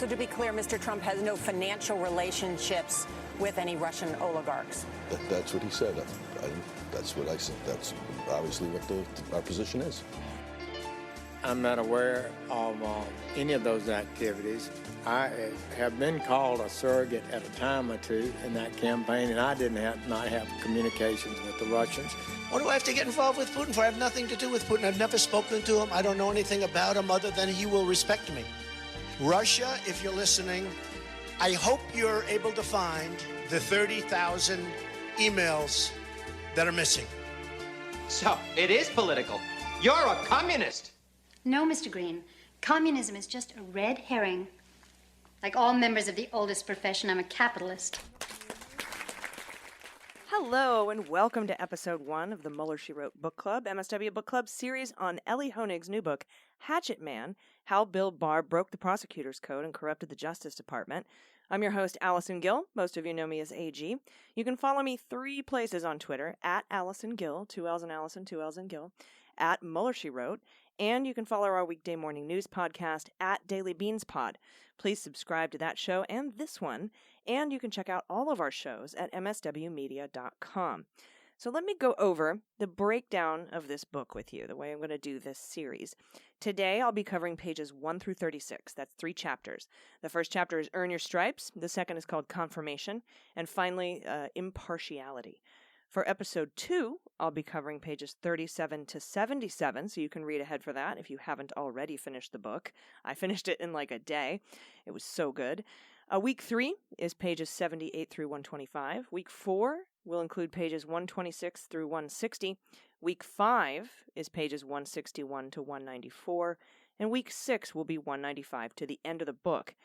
So to be clear, Mr. Trump has no financial relationships with any Russian oligarchs. That's what he said. That's what I said. That's obviously what our position is. I'm not aware of any of those activities. I have been called a surrogate at a time or two in that campaign, and I did not have communications with the Russians. What do I have to get involved with Putin for? I have nothing to do with Putin. I've never spoken to him. I don't know anything about him other than he will respect me. Russia, if you're listening, I hope you're able to find the 30,000 emails that are missing. So, it is political. You're a communist. No, Mr. Green. Communism is just a red herring. Like all members of the oldest profession, I'm a capitalist. Hello, and welcome to episode 1 of the Mueller, She Wrote book club, MSW Book Club series on Ellie Honig's new book, Hatchet Man, How Bill Barr Broke the Prosecutor's Code and Corrupted the Justice Department. I'm your host, Allison Gill. Most of you know me as AG. You can follow me 3 places on Twitter, at Allison Gill, 2 L's in Allison, 2 L's in Gill, at Mueller, She Wrote, and you can follow our weekday morning news podcast at Daily Beans Pod. Please subscribe to that show and this one, and you can check out all of our shows at mswmedia.com. So let me go over the breakdown of this book with you, the way I'm going to do this series. Today, I'll be covering pages 1 through 36. That's 3 chapters. The first chapter is Earn Your Stripes. The second is called Confirmation. And finally, Impartiality. For episode 2, I'll be covering pages 37 to 77, so you can read ahead for that if you haven't already finished the book. I finished it in like a day. It was so good. Week 3 is pages 78 through 125. Week 4 will include pages 126 through 160. Week 5 is pages 161 to 194. And week 6 will be 195 to the end of the book.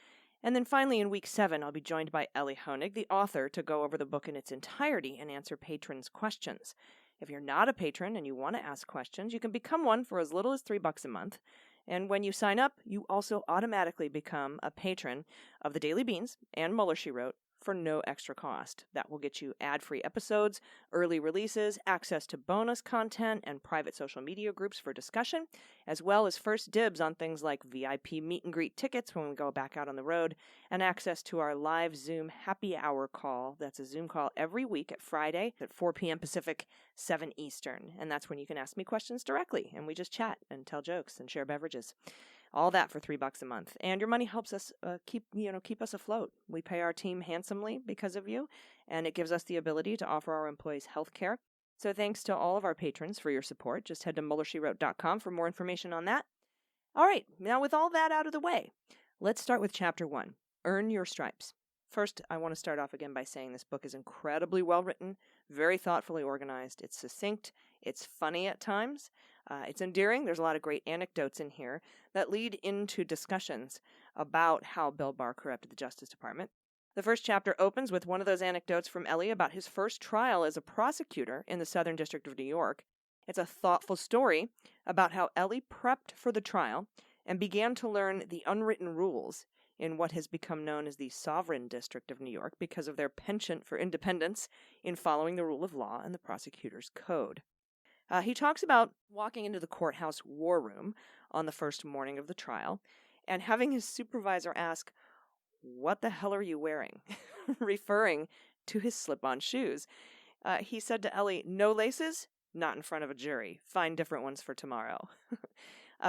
And then finally, in week 7, I'll be joined by Ellie Honig, the author, to go over the book in its entirety and answer patrons' questions. If you're not a patron and you want to ask questions, you can become one for as little as $3 a month. And when you sign up, you also automatically become a patron of the Daily Beans and Mueller, She Wrote for no extra cost. That will get you ad-free episodes, early releases, access to bonus content, and private social media groups for discussion, as well as first dibs on things like VIP meet and greet tickets when we go back out on the road, and access to our live Zoom happy hour call. That's a Zoom call every week at Friday at 4 p.m. Pacific, 7 Eastern. And that's when you can ask me questions directly, and we just chat and tell jokes and share beverages. All that for $3 a month. And your money helps us keep us afloat. We pay our team handsomely because of you, and it gives us the ability to offer our employees health care. So thanks to all of our patrons for your support. Just head to MuellerSheWrote.com for more information on that. All right, now with all that out of the way, let's start with Chapter 1, Earn Your Stripes. First, I want to start off again by saying this book is incredibly well written, very thoughtfully organized. It's succinct. It's funny at times. It's endearing. There's a lot of great anecdotes in here that lead into discussions about how Bill Barr corrupted the Justice Department. The first chapter opens with one of those anecdotes from Ellie about his first trial as a prosecutor in the Southern District of New York. It's a thoughtful story about how Ellie prepped for the trial and began to learn the unwritten rules in what has become known as the Sovereign District of New York because of their penchant for independence in following the rule of law and the prosecutor's code. He talks about walking into the courthouse war room on the first morning of the trial and having his supervisor ask, "What the hell are you wearing?" referring to his slip-on shoes. He said to Ellie, "No laces? Not in front of a jury. Find different ones for tomorrow."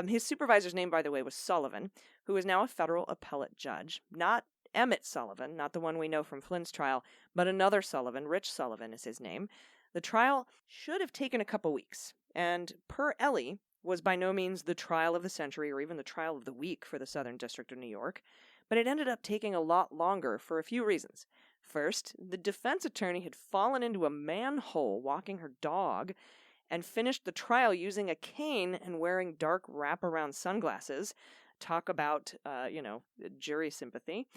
His supervisor's name, by the way, was Sullivan, who is now a federal appellate judge. Not Emmett Sullivan, not the one we know from Flynn's trial, but another Sullivan. Rich Sullivan is his name. The trial should have taken a couple weeks, and per Ellie, was by no means the trial of the century or even the trial of the week for the Southern District of New York, but it ended up taking a lot longer for a few reasons. First, the defense attorney had fallen into a manhole walking her dog and finished the trial using a cane and wearing dark wraparound sunglasses. Talk about, jury sympathy.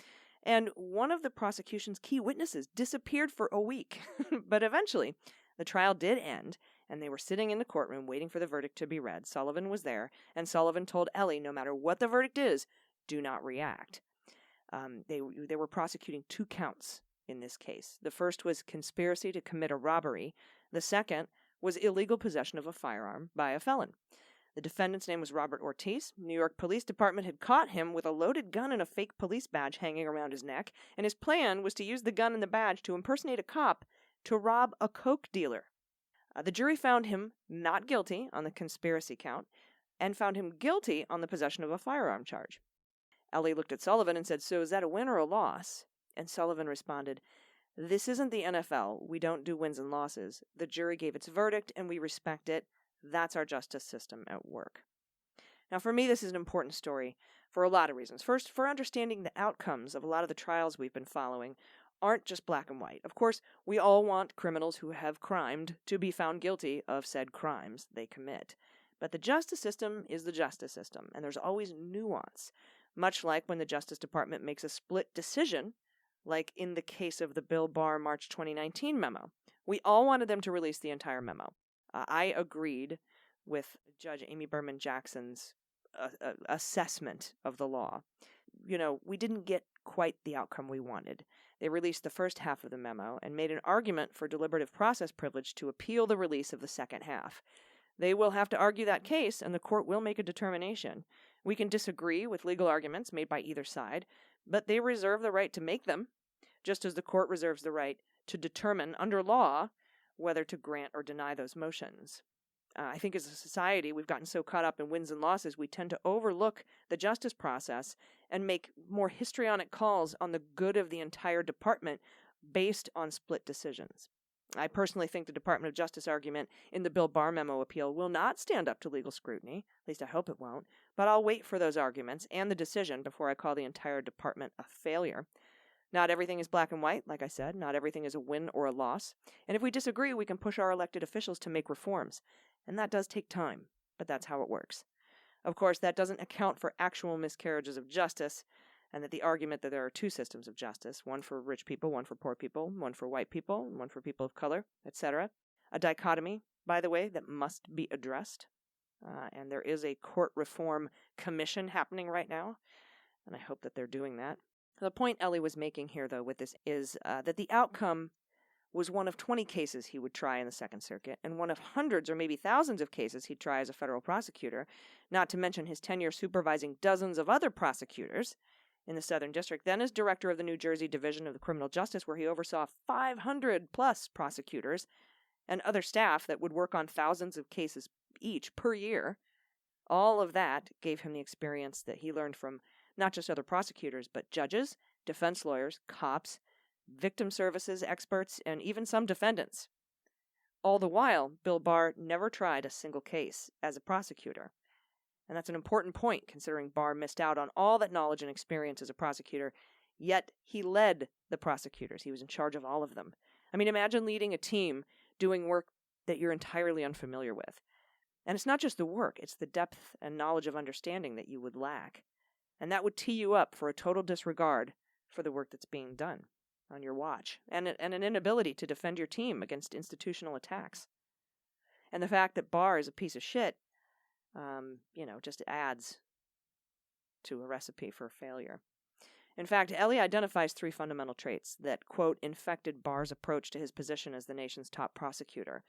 And one of the prosecution's key witnesses disappeared for a week. But eventually, the trial did end, and they were sitting in the courtroom waiting for the verdict to be read. Sullivan was there, and Sullivan told Ellie, no matter what the verdict is, do not react. They were prosecuting 2 counts in this case. The first was conspiracy to commit a robbery. The second was illegal possession of a firearm by a felon. The defendant's name was Robert Ortiz. New York Police Department had caught him with a loaded gun and a fake police badge hanging around his neck, and his plan was to use the gun and the badge to impersonate a cop to rob a coke dealer. The jury found him not guilty on the conspiracy count and found him guilty on the possession of a firearm charge. Ellie looked at Sullivan and said, "So is that a win or a loss?" And Sullivan responded, "This isn't the NFL. We don't do wins and losses. The jury gave its verdict, and we respect it. That's our justice system at work." Now, for me, this is an important story for a lot of reasons. First, for understanding the outcomes of a lot of the trials we've been following aren't just black and white. Of course, we all want criminals who have crimed to be found guilty of said crimes they commit. But the justice system is the justice system, and there's always nuance, much like when the Justice Department makes a split decision, like in the case of the Bill Barr March 2019 memo. We all wanted them to release the entire memo. I agreed with Judge Amy Berman Jackson's assessment of the law. We didn't get quite the outcome we wanted. They released the first half of the memo and made an argument for deliberative process privilege to appeal the release of the second half. They will have to argue that case, and the court will make a determination. We can disagree with legal arguments made by either side, but they reserve the right to make them, just as the court reserves the right to determine under law whether to grant or deny those motions. I think as a society, we've gotten so caught up in wins and losses, we tend to overlook the justice process and make more histrionic calls on the good of the entire department based on split decisions. I personally think the Department of Justice argument in the Bill Barr memo appeal will not stand up to legal scrutiny. At least I hope it won't. But I'll wait for those arguments and the decision before I call the entire department a failure. Not everything is black and white, like I said. Not everything is a win or a loss. And if we disagree, we can push our elected officials to make reforms. And that does take time, but that's how it works. Of course, that doesn't account for actual miscarriages of justice, and that the argument that there are two systems of justice, one for rich people, one for poor people, one for white people, one for people of color, etc. A dichotomy, by the way, that must be addressed. And there is a court reform commission happening right now, and I hope that they're doing that. The point Ellie was making here, though, with this is that the outcome was one of 20 cases he would try in the Second Circuit, and one of hundreds or maybe thousands of cases he'd try as a federal prosecutor, not to mention his tenure supervising dozens of other prosecutors in the Southern District, then as director of the New Jersey Division of the Criminal Justice, where he oversaw 500-plus prosecutors and other staff that would work on thousands of cases each per year. All of that gave him the experience that he learned from not just other prosecutors, but judges, defense lawyers, cops, victim services experts, and even some defendants. All the while, Bill Barr never tried a single case as a prosecutor. And that's an important point, considering Barr missed out on all that knowledge and experience as a prosecutor, yet he led the prosecutors. He was in charge of all of them. I mean, imagine leading a team doing work that you're entirely unfamiliar with. And it's not just the work, it's the depth and knowledge of understanding that you would lack. And that would tee you up for a total disregard for the work that's being done on your watch, and an inability to defend your team against institutional attacks. And the fact that Barr is a piece of shit, just adds to a recipe for failure. In fact, Ellie identifies 3 fundamental traits that, quote, infected Barr's approach to his position as the nation's top prosecutor.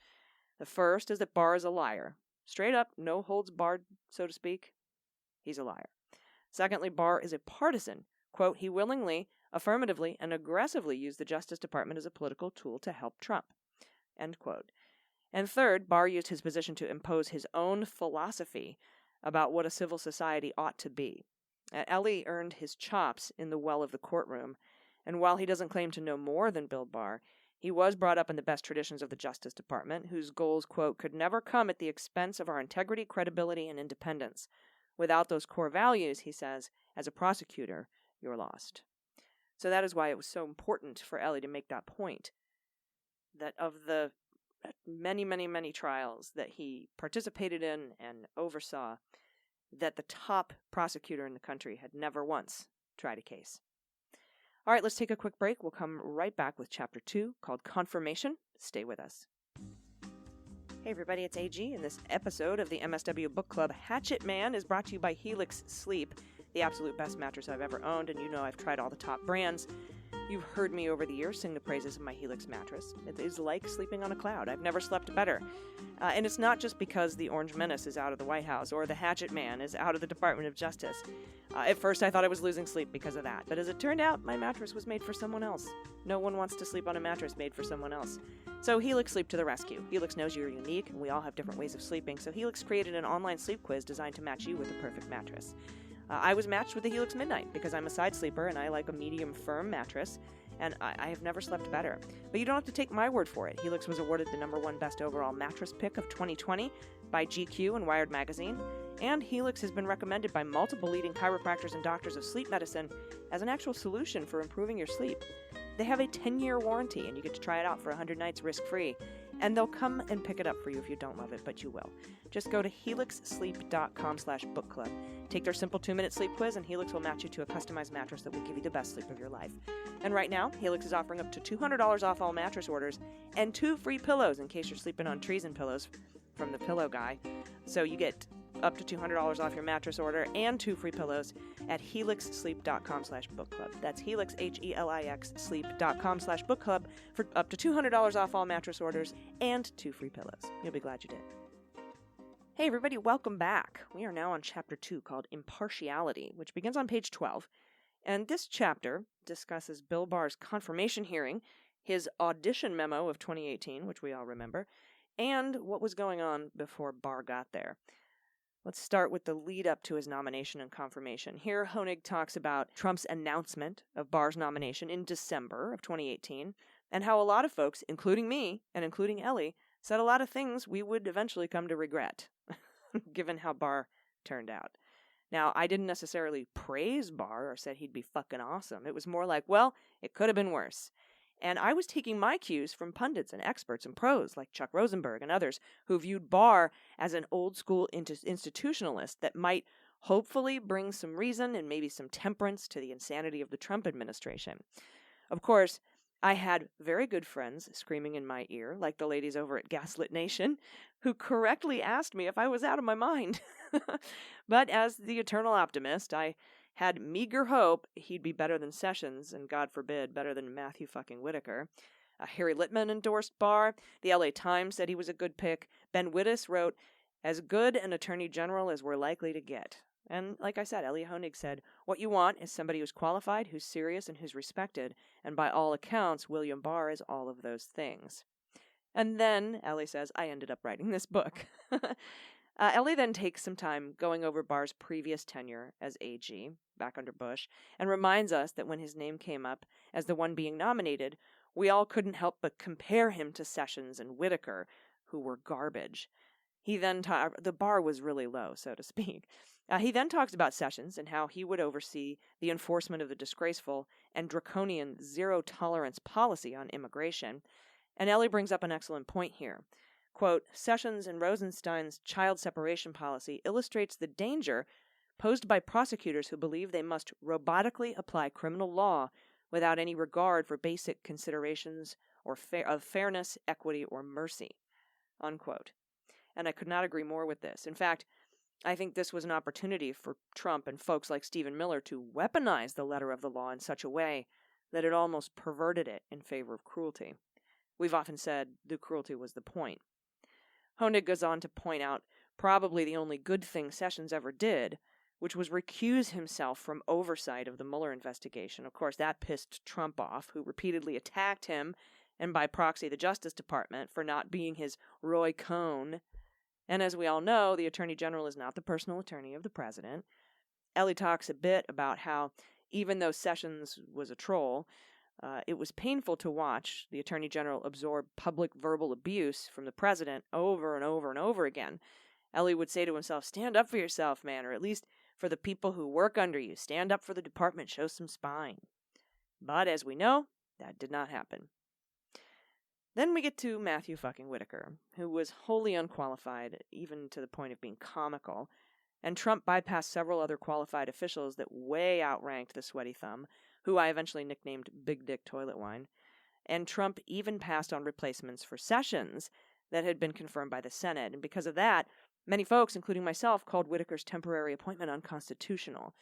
The first is that Barr is a liar. Straight up, no holds barred, so to speak. He's a liar. Secondly, Barr is a partisan. Quote, he willingly, affirmatively, and aggressively used the Justice Department as a political tool to help Trump. End quote. And third, Barr used his position to impose his own philosophy about what a civil society ought to be. Ellie earned his chops in the well of the courtroom, and while he doesn't claim to know more than Bill Barr, he was brought up in the best traditions of the Justice Department, whose goals, quote, could never come at the expense of our integrity, credibility, and independence. Without those core values, he says, as a prosecutor, you're lost. So that is why it was so important for Ellie to make that point, that of the many, many, many trials that he participated in and oversaw, that the top prosecutor in the country had never once tried a case. All right, let's take a quick break. We'll come right back with Chapter 2, called Confirmation. Stay with us. Hey everybody, it's AG, and this episode of the MSW Book Club Hatchet Man is brought to you by Helix Sleep, the absolute best mattress I've ever owned, and you know I've tried all the top brands. You've heard me over the years sing the praises of my Helix mattress. It is like sleeping on a cloud. I've never slept better. And it's not just because the Orange Menace is out of the White House or the Hatchet Man is out of the Department of Justice. At first I thought I was losing sleep because of that, but as it turned out, my mattress was made for someone else. No one wants to sleep on a mattress made for someone else. So Helix Sleep to the rescue. Helix knows you're unique, and we all have different ways of sleeping, so Helix created an online sleep quiz designed to match you with the perfect mattress. I was matched with the Helix Midnight because I'm a side sleeper and I like a medium firm mattress, and I have never slept better. But you don't have to take my word for it. Helix was awarded the #1 best overall mattress pick of 2020 by GQ and Wired Magazine, and Helix has been recommended by multiple leading chiropractors and doctors of sleep medicine as an actual solution for improving your sleep. They have a 10-year warranty, and you get to try it out for 100 nights risk-free. And they'll come and pick it up for you if you don't love it, but you will. Just go to helixsleep.com/bookclub. Take their simple 2-minute sleep quiz, and Helix will match you to a customized mattress that will give you the best sleep of your life. And right now, Helix is offering up to $200 off all mattress orders and 2 free pillows in case you're sleeping on treason pillows from the pillow guy. So you get up to $200 off your mattress order and 2 free pillows at helixsleep.com/bookclub. That's Helix, Helix, sleep.com/bookclub for up to $200 off all mattress orders and 2 free pillows. You'll be glad you did. Hey everybody, welcome back. We are now on chapter 2 called Impartiality, which begins on page 12. And this chapter discusses Bill Barr's confirmation hearing, his audition memo of 2018, which we all remember, and what was going on before Barr got there. Let's start with the lead up to his nomination and confirmation. Here, Honig talks about Trump's announcement of Barr's nomination in December of 2018, and how a lot of folks, including me and including Ellie, said a lot of things we would eventually come to regret, given how Barr turned out. Now, I didn't necessarily praise Barr or said he'd be fucking awesome. It was more like, well, it could have been worse. And I was taking my cues from pundits and experts and pros like Chuck Rosenberg and others who viewed Barr as an old-school institutionalist that might hopefully bring some reason and maybe some temperance to the insanity of the Trump administration. Of course, I had very good friends screaming in my ear, like the ladies over at Gaslit Nation, who correctly asked me if I was out of my mind. But as the eternal optimist, I had meager hope he'd be better than Sessions, and God forbid, better than Matthew fucking Whitaker. Harry Littman endorsed Barr. The LA Times said he was a good pick. Ben Wittes wrote, as good an attorney general as we're likely to get. And like I said, Ellie Honig said, what you want is somebody who's qualified, who's serious, and who's respected. And by all accounts, William Barr is all of those things. And then, Ellie says, I ended up writing this book. Ellie then takes some time going over Barr's previous tenure as AG, back under Bush, and reminds us that when his name came up as the one being nominated, we all couldn't help but compare him to Sessions and Whitaker, who were garbage. He then the bar was really low, so to speak. He then talks about Sessions and how he would oversee the enforcement of the disgraceful and draconian zero-tolerance policy on immigration. And Ellie brings up an excellent point here. Quote, Sessions and Rosenstein's child separation policy illustrates the danger posed by prosecutors who believe they must robotically apply criminal law without any regard for basic considerations of fairness, equity, or mercy. Unquote. And I could not agree more with this. In fact, I think this was an opportunity for Trump and folks like Stephen Miller to weaponize the letter of the law in such a way that it almost perverted it in favor of cruelty. We've often said the cruelty was the point. Honig goes on to point out probably the only good thing Sessions ever did, which was recuse himself from oversight of the Mueller investigation. Of course, that pissed Trump off, who repeatedly attacked him, and by proxy the Justice Department, for not being his Roy Cohn. And as we all know, the Attorney General is not the personal attorney of the president. Ellie talks a bit about how, even though Sessions was a troll, it was painful to watch the Attorney General absorb public verbal abuse from the president over and over and over again. Ellie would say to himself, stand up for yourself, man, or at least for the people who work under you. Stand up for the department, show some spine. But as we know, that did not happen. Then we get to Matthew fucking Whitaker, who was wholly unqualified, even to the point of being comical, and Trump bypassed several other qualified officials that way outranked the sweaty thumb, who I eventually nicknamed Big Dick Toilet Wine, and Trump even passed on replacements for Sessions that had been confirmed by the Senate, and because of that, many folks, including myself, called Whitaker's temporary appointment unconstitutional.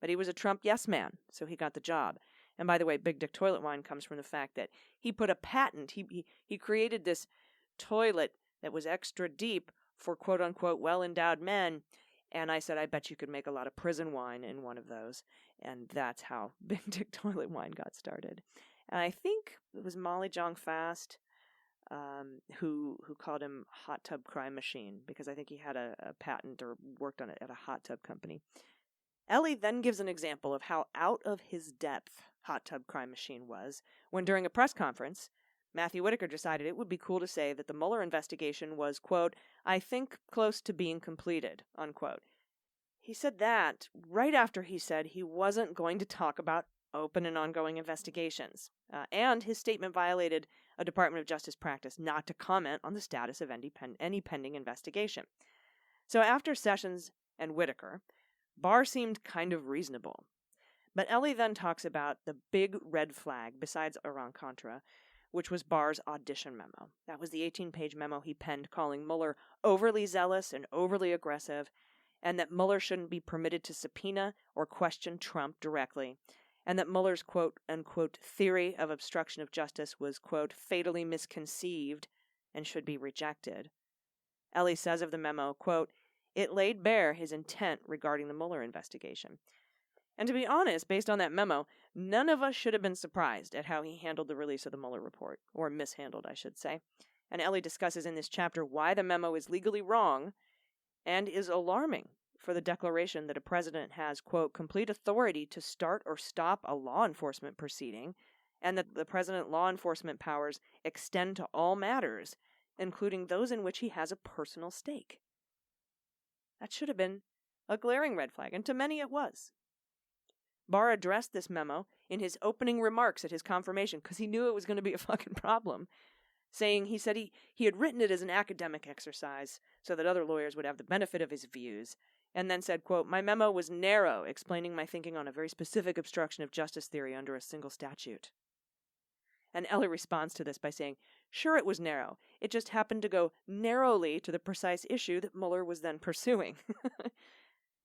But he was a Trump yes man, so he got the job. And by the way, Big Dick Toilet Wine comes from the fact that he put a patent. He created this toilet that was extra deep for quote-unquote well-endowed men. And I said, I bet you could make a lot of prison wine in one of those. And that's how Big Dick Toilet Wine got started. And I think it was Molly Jong Fast who called him Hot Tub Crime Machine, because I think he had a patent or worked on it at a hot tub company. Ellie then gives an example of how out of his depth Hot Tub Crime Machine was when, during a press conference, Matthew Whitaker decided it would be cool to say that the Mueller investigation was, quote, I think close to being completed, unquote. He said that right after he said he wasn't going to talk about open and ongoing investigations. And his statement violated a Department of Justice practice not to comment on the status of any pending investigation. So after Sessions and Whitaker, Barr seemed kind of reasonable. But Ellie then talks about the big red flag besides Iran-Contra, which was Barr's audition memo. That was the 18-page memo he penned calling Mueller overly zealous and overly aggressive, and that Mueller shouldn't be permitted to subpoena or question Trump directly, and that Mueller's quote-unquote theory of obstruction of justice was, quote, fatally misconceived and should be rejected. Ellie says of the memo, quote, it laid bare his intent regarding the Mueller investigation. And to be honest, based on that memo, none of us should have been surprised at how he handled the release of the Mueller report, or mishandled, I should say. And Ellie discusses in this chapter why the memo is legally wrong and is alarming for the declaration that a president has, quote, complete authority to start or stop a law enforcement proceeding, and that the president's law enforcement powers extend to all matters, including those in which he has a personal stake. That should have been a glaring red flag, and to many it was. Barr addressed this memo in his opening remarks at his confirmation because he knew it was going to be a fucking problem, saying he said he had written it as an academic exercise so that other lawyers would have the benefit of his views, and then said, quote, my memo was narrow, explaining my thinking on a very specific obstruction of justice theory under a single statute. And Ellie responds to this by saying, sure, it was narrow. It just happened to go narrowly to the precise issue that Mueller was then pursuing.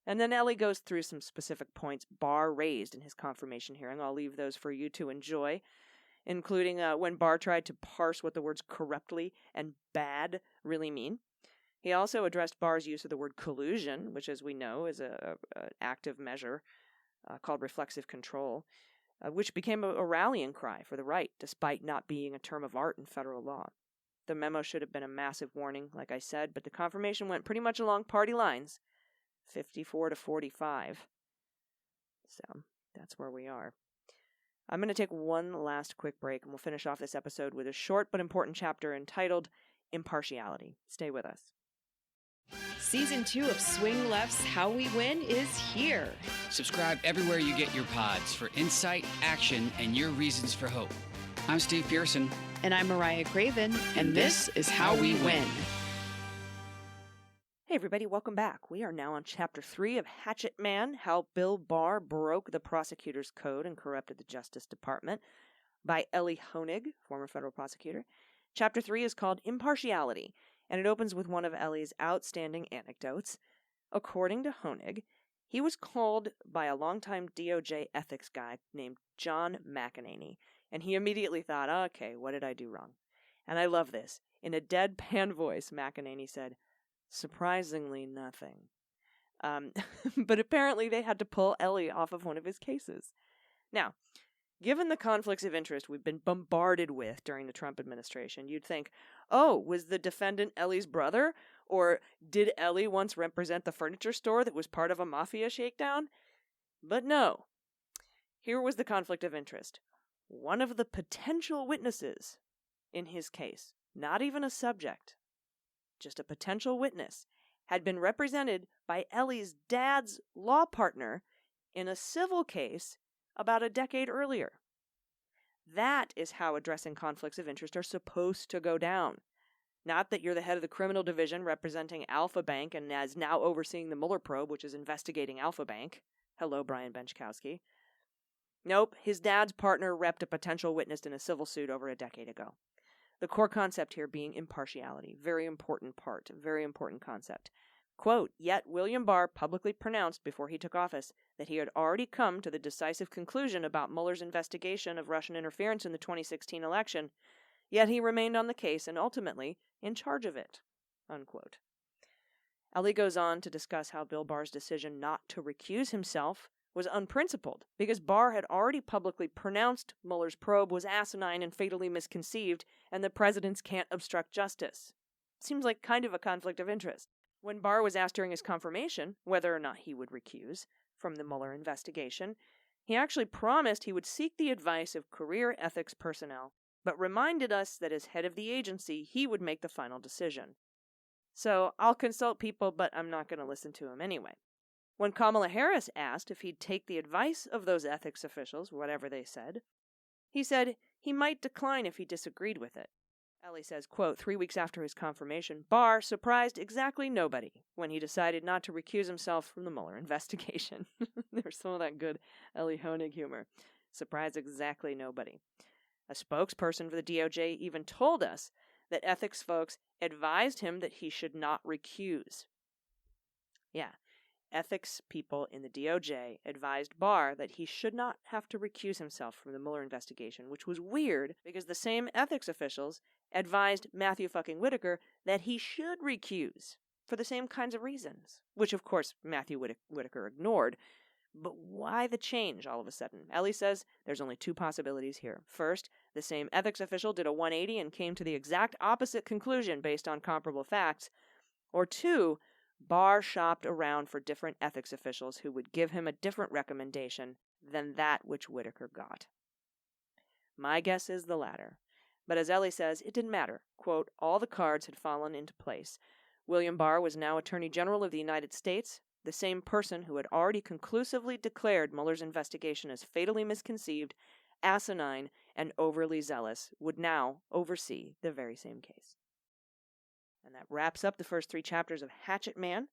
And then Ellie goes through some specific points Barr raised in his confirmation hearing. I'll leave those for you to enjoy, including when Barr tried to parse what the words corruptly and bad really mean. He also addressed Barr's use of the word collusion, which, as we know, is an active measure called reflexive control, which became a rallying cry for the right, despite not being a term of art in federal law. The memo should have been a massive warning, like I said, but the confirmation went pretty much along party lines, 54-45. So that's where we are. I'm going to take one last quick break, and we'll finish off this episode with a short but important chapter entitled Impartiality. Stay with us. Season 2 of Swing Left's How We Win is here. Subscribe everywhere you get your pods for insight, action, and your reasons for hope. I'm Steve Pearson. And I'm Mariah Craven, and this is How We Win. Hey everybody, welcome back. We are now on Chapter 3 of Hatchet Man, How Bill Barr Broke the Prosecutor's Code and Corrupted the Justice Department, by Ellie Honig, former federal prosecutor. Chapter 3 is called Impartiality, and it opens with one of Ellie's outstanding anecdotes. According to Honig, he was called by a longtime DOJ ethics guy named John McEnany, and he immediately thought, okay, what did I do wrong? And I love this. In a deadpan voice, McEnany said, surprisingly nothing. But apparently they had to pull Ellie off of one of his cases. Now, given the conflicts of interest we've been bombarded with during the Trump administration, you'd think, oh, was the defendant Ellie's brother? Or did Ellie once represent the furniture store that was part of a mafia shakedown? But no. Here was the conflict of interest. One of the potential witnesses in his case, not even a subject, just a potential witness, had been represented by Ellie's dad's law partner in a civil case about a decade earlier. That is how addressing conflicts of interest are supposed to go down. Not that you're the head of the criminal division representing Alpha Bank and as now overseeing the Mueller probe, which is investigating Alpha Bank. Hello, Brian Benchkowski. Nope, his dad's partner repped a potential witness in a civil suit over a decade ago. The core concept here being impartiality. Very important part, very important concept. Quote, yet William Barr publicly pronounced before he took office that he had already come to the decisive conclusion about Mueller's investigation of Russian interference in the 2016 election, yet he remained on the case and ultimately in charge of it. Unquote. Ellie goes on to discuss how Bill Barr's decision not to recuse himself was unprincipled because Barr had already publicly pronounced Mueller's probe was asinine and fatally misconceived and the presidents can't obstruct justice. Seems like kind of a conflict of interest. When Barr was asked during his confirmation whether or not he would recuse from the Mueller investigation, he actually promised he would seek the advice of career ethics personnel, but reminded us that as head of the agency, he would make the final decision. So I'll consult people, but I'm not going to listen to him anyway. When Kamala Harris asked if he'd take the advice of those ethics officials, whatever they said, he said he might decline if he disagreed with it. Ellie says, quote, 3 weeks after his confirmation, Barr surprised exactly nobody when he decided not to recuse himself from the Mueller investigation. There's some of that good Ellie Honig humor. Surprised exactly nobody. A spokesperson for the DOJ even told us that ethics folks advised him that he should not recuse. Yeah, ethics people in the DOJ advised Barr that he should not have to recuse himself from the Mueller investigation, which was weird because the same ethics officials advised Matthew fucking Whitaker that he should recuse for the same kinds of reasons, which of course Matthew Whitaker ignored. But why the change all of a sudden? Ellie says there's only two possibilities here. First, the same ethics official did a 180 and came to the exact opposite conclusion based on comparable facts. Or two, Barr shopped around for different ethics officials who would give him a different recommendation than that which Whitaker got. My guess is the latter. But as Ellie says, it didn't matter. Quote, all the cards had fallen into place. William Barr was now Attorney General of the United States, the same person who had already conclusively declared Mueller's investigation as fatally misconceived, asinine, and overly zealous, would now oversee the very same case. And that wraps up the first 3 chapters of Hatchet Man.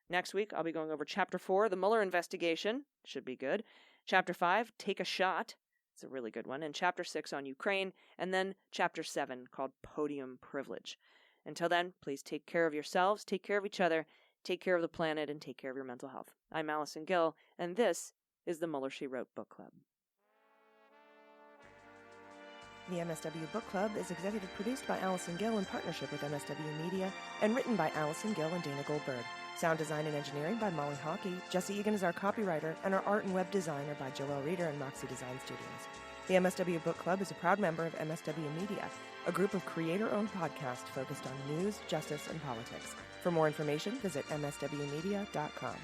Next week, I'll be going over Chapter 4, the Mueller investigation. Should be good. Chapter 5, Take a Shot. It's a really good one. And Chapter 6 on Ukraine. And then Chapter 7 called Podium Privilege. Until then, please take care of yourselves, take care of each other, take care of the planet, and take care of your mental health. I'm Allison Gill, and this is the Mueller, She Wrote Book Club. The MSW Book Club is executive produced by Allison Gill in partnership with MSW Media and written by Allison Gill and Dana Goldberg. Sound design and engineering by Molly Hockey. Jesse Egan is our copywriter, and our art and web designer by Joelle Reeder and Moxie Design Studios. The MSW Book Club is a proud member of MSW Media, a group of creator-owned podcasts focused on news, justice, and politics. For more information, visit mswmedia.com.